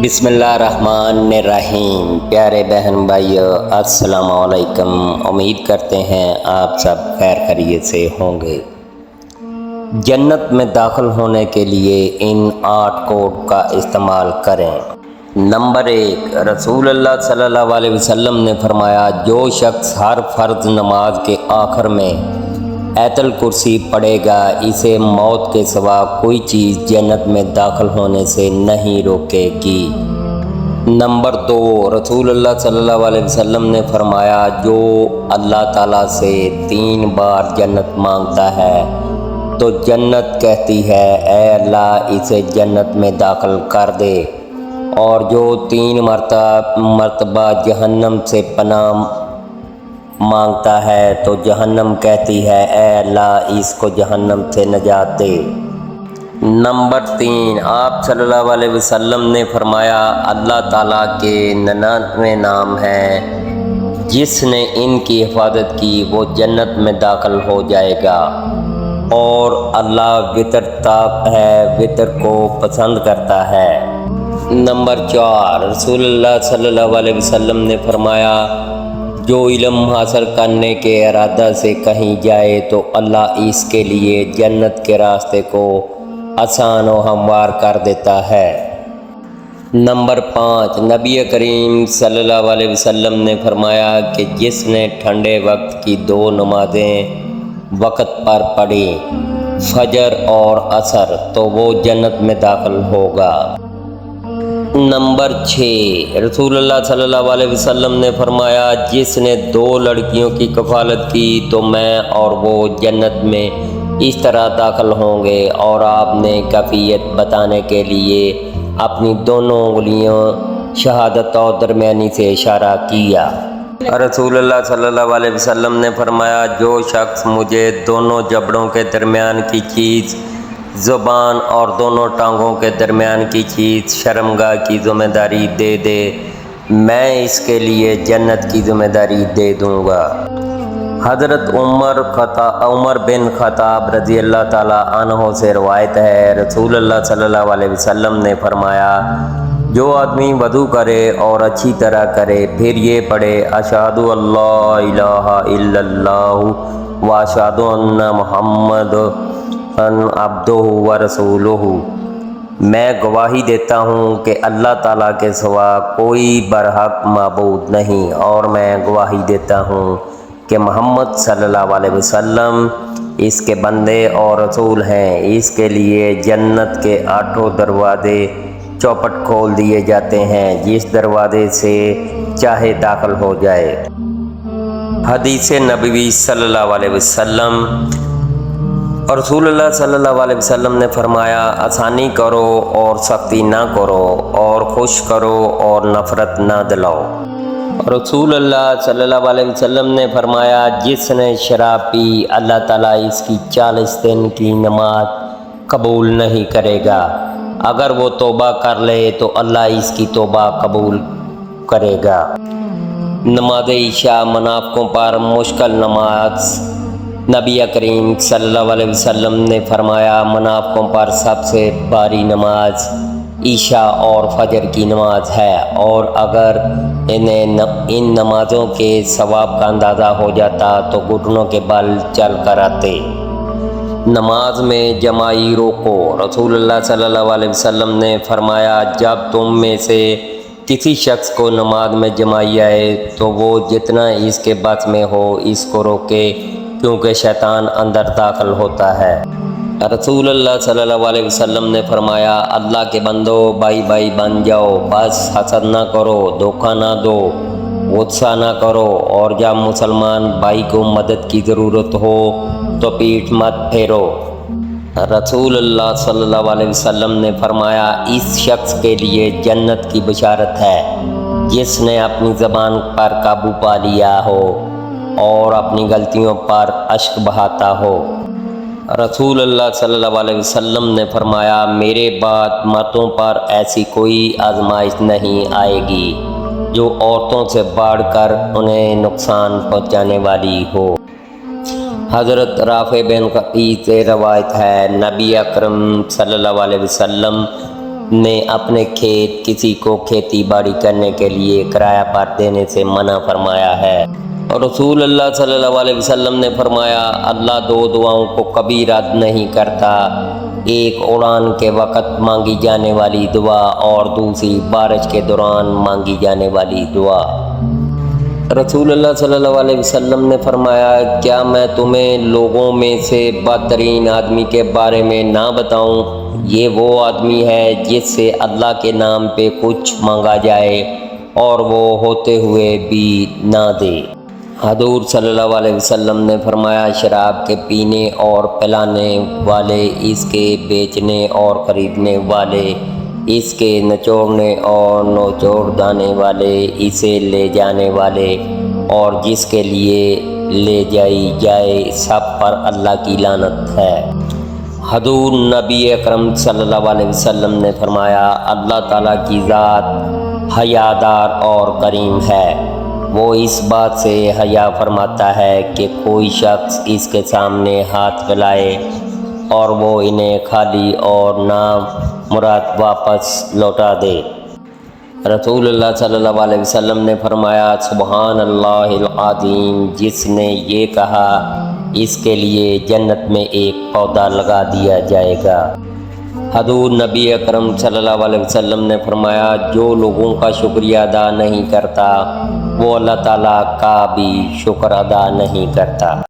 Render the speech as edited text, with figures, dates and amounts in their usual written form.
بسم اللہ الرحمن الرحیم۔ پیارے بہن بھائیو السلام علیکم۔ امید کرتے ہیں آپ سب خیر خیریت سے ہوں گے۔ جنت میں داخل ہونے کے لیے ان 8 کوڈ کا استعمال کریں۔ نمبر 1، رسول اللہ صلی اللہ علیہ وسلم نے فرمایا، جو شخص ہر فرض نماز کے آخر میں آیت الکرسی پڑھے گا، اسے موت کے سوا کوئی چیز جنت میں داخل ہونے سے نہیں روکے گی۔ نمبر 2، رسول اللہ صلی اللہ علیہ وسلم نے فرمایا، جو اللہ تعالیٰ سے 3 بار جنت مانگتا ہے تو جنت کہتی ہے، اے اللہ اسے جنت میں داخل کر دے، اور جو 3 مرتبہ جہنم سے پناہ مانگتا ہے تو جہنم کہتی ہے، اے اللہ اس کو جہنم سے نجات دے۔ نمبر 3، آپ صلی اللہ علیہ وسلم نے فرمایا، اللہ تعالیٰ کے 99 نام ہیں، جس نے ان کی حفاظت کی وہ جنت میں داخل ہو جائے گا، اور اللہ وتر ہے، وتر کو پسند کرتا ہے۔ نمبر 4، رسول اللہ صلی اللہ علیہ وسلم نے فرمایا، جو علم حاصل کرنے کے ارادہ سے کہیں جائے تو اللہ اس کے لیے جنت کے راستے کو آسان و ہموار کر دیتا ہے۔ نمبر 5، نبی کریم صلی اللہ علیہ وسلم نے فرمایا کہ جس نے ٹھنڈے وقت کی 2 نمازیں وقت پر پڑھی، فجر اور عصر، تو وہ جنت میں داخل ہوگا۔ نمبر 6، رسول اللہ صلی اللہ علیہ وسلم نے فرمایا، جس نے 2 لڑکیوں کی کفالت کی تو میں اور وہ جنت میں اس طرح داخل ہوں گے، اور آپ نے کیفیت بتانے کے لیے اپنی دونوں انگلیوں شہادت اور درمیانی سے اشارہ کیا۔ رسول اللہ صلی اللہ علیہ وسلم نے فرمایا، جو شخص مجھے دونوں جبڑوں کے درمیان کی چیز، زبان اور دونوں ٹانگوں کے درمیان کی چیز، شرمگاہ کی ذمہ داری دے دے، میں اس کے لیے جنت کی ذمہ داری دے دوں گا۔ حضرت عمر بن خطاب رضی اللہ تعالیٰ عنہ سے روایت ہے، رسول اللہ صلی اللہ علیہ وسلم نے فرمایا، جو آدمی وضو کرے اور اچھی طرح کرے، پھر یہ پڑھے، اشہد اللہ الہ الا اللہ و اشہد ان محمد عبدہ و رسولہ، میں گواہی دیتا ہوں کہ اللہ تعالیٰ کے سوا کوئی برحق معبود نہیں، اور میں گواہی دیتا ہوں کہ محمد صلی اللہ علیہ وسلم اس کے بندے اور رسول ہیں۔ اس کے لیے جنت کے 8 دروازے چوپٹ کھول دیے جاتے ہیں، جس دروازے سے چاہے داخل ہو جائے۔ حدیث نبوی صلی اللہ علیہ وسلم، اور رسول اللہ صلی اللہ علیہ وسلم نے فرمایا، آسانی کرو اور سختی نہ کرو، اور خوش کرو اور نفرت نہ دلاؤ۔ رسول اللہ صلی اللہ علیہ وسلم نے فرمایا، جس نے شراب پی، اللہ تعالیٰ اس کی 40 دن کی نماز قبول نہیں کرے گا۔ اگر وہ توبہ کر لے تو اللہ اس کی توبہ قبول کرے گا۔ نماز عشاء منافقوں پر مشکل نماز۔ نبی کریم صلی اللہ علیہ وسلم نے فرمایا، منافقوں پر سب سے بھاری نماز عشاء اور فجر کی نماز ہے، اور اگر انہیں ان نمازوں کے ثواب کا اندازہ ہو جاتا تو گھٹنوں کے بل چل کر آتے۔ نماز میں جماعی روکو۔ رسول اللہ صلی اللہ علیہ وسلم نے فرمایا، جب تم میں سے کسی شخص کو نماز میں جماعی آئے تو وہ جتنا اس کے بس میں ہو اس کو روکے، کیونکہ شیطان اندر داخل ہوتا ہے۔ رسول اللہ صلی اللہ علیہ وسلم نے فرمایا، اللہ کے بندو، بھائی بھائی بن جاؤ، بس حسد نہ کرو، دھوکہ نہ دو، غصہ نہ کرو، اور جب مسلمان بھائی کو مدد کی ضرورت ہو تو پیٹھ مت پھیرو۔ رسول اللہ صلی اللہ علیہ وسلم نے فرمایا، اس شخص کے لیے جنت کی بشارت ہے جس نے اپنی زبان پر قابو پا لیا ہو اور اپنی غلطیوں پر اشک بہاتا ہو۔ رسول اللہ صلی اللہ علیہ وسلم نے فرمایا، میرے بعد مردوں پر ایسی کوئی آزمائش نہیں آئے گی جو عورتوں سے بڑھ کر انہیں نقصان پہنچانے والی ہو۔ حضرت رافع بن خدیج سے روایت ہے، نبی اکرم صلی اللہ علیہ وسلم نے اپنے کھیت کسی کو کھیتی باڑی کرنے کے لیے کرایہ پر دینے سے منع فرمایا ہے۔ اور رسول اللہ صلی اللہ علیہ وسلم نے فرمایا اللہ دو دعاؤں کو کبھی رد نہیں کرتا، ایک اڑان کے وقت مانگی جانے والی دعا اور دوسری بارش کے دوران مانگی جانے والی دعا۔ رسول اللہ صلی اللہ علیہ وسلم نے فرمایا کیا میں تمہیں لوگوں میں سے بدترین آدمی کے بارے میں نہ بتاؤں؟ یہ وہ آدمی ہے جس سے اللہ کے نام پہ کچھ مانگا جائے اور وہ ہوتے ہوئے بھی نہ دے۔ حضور صلی اللہ علیہ وسلم نے فرمایا شراب کے پینے اور پلانے والے، اس کے بیچنے اور خریدنے والے، اس کے نچوڑنے اور نچوڑ دانے والے، اسے لے جانے والے اور جس کے لیے لے جائی جائے، سب پر اللہ کی لعنت ہے۔ حضور نبی اکرم صلی اللہ علیہ وسلم نے فرمایا اللہ تعالیٰ کی ذات حیادار اور کریم ہے، وہ اس بات سے حیا فرماتا ہے کہ کوئی شخص اس کے سامنے ہاتھ پھیلائے اور وہ انہیں خالی اور نا مراد واپس لوٹا دے۔ رسول اللہ صلی اللہ علیہ وسلم نے فرمایا سبحان اللہ العظیم، جس نے یہ کہا اس کے لیے جنت میں ایک پودا لگا دیا جائے گا۔ حضور نبی اکرم صلی اللہ علیہ وسلم نے فرمایا جو لوگوں کا شکریہ ادا نہیں کرتا وہ اللہ تعالیٰ کا بھی شکر ادا نہیں کرتا۔